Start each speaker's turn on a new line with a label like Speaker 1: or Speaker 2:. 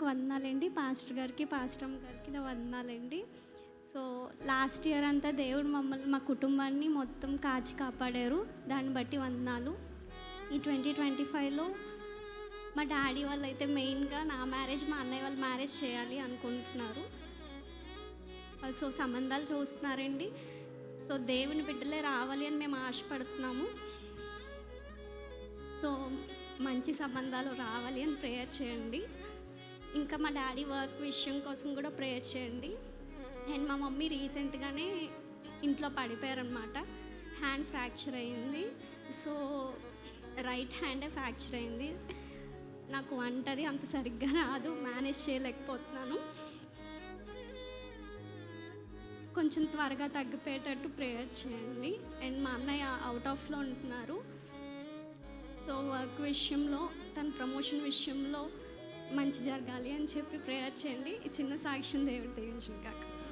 Speaker 1: వందనాలండి. పాస్టర్ గారికి, పాస్టమ్ గారికి నా వందనాలండి. సో లాస్ట్ ఇయర్ అంతా దేవుడు మమ్మల్ని, మా కుటుంబాన్ని మొత్తం కాచి కాపాడారు. దాన్ని బట్టి వందనాలు. ఈ 2025లో మా డాడీ వాళ్ళు అయితే మెయిన్గా నా మ్యారేజ్, మా అన్నయ్య వాళ్ళ మ్యారేజ్ చేయాలి అనుకుంటున్నారు. సో సంబంధాలు చూస్తున్నారండి. సో దేవుని బిడ్డలే రావాలి అని మేము ఆశపడుతున్నాము. సో మంచి సంబంధాలు రావాలి అని ప్రేయర్ చేయండి. ఇంకా మా డాడీ వర్క్ విషయం కోసం కూడా ప్రేయర్ చేయండి. అండ్ మా మమ్మీ రీసెంట్గానే ఇంట్లో పడిపోయారనమాట. హ్యాండ్ ఫ్రాక్చర్ అయింది. సో రైట్ హ్యాండే ఫ్రాక్చర్ అయింది. నాకు వంటది అంత సరిగ్గా రాదు, మేనేజ్ చేయలేకపోతున్నాను. కొంచెం త్వరగా తగ్గిపోయేటట్టు ప్రేయర్ చేయండి. అండ్ మా అన్నయ్య అవుట్ ఆఫ్లో ఉంటున్నారు. సో వర్క్ విషయంలో, తన ప్రమోషన్ విషయంలో మంచి జరగాలి అని చెప్పి ప్రేయర్ చేయండి. ఈ చిన్న సాక్ష్యం దేవుడు దీవించును గాక.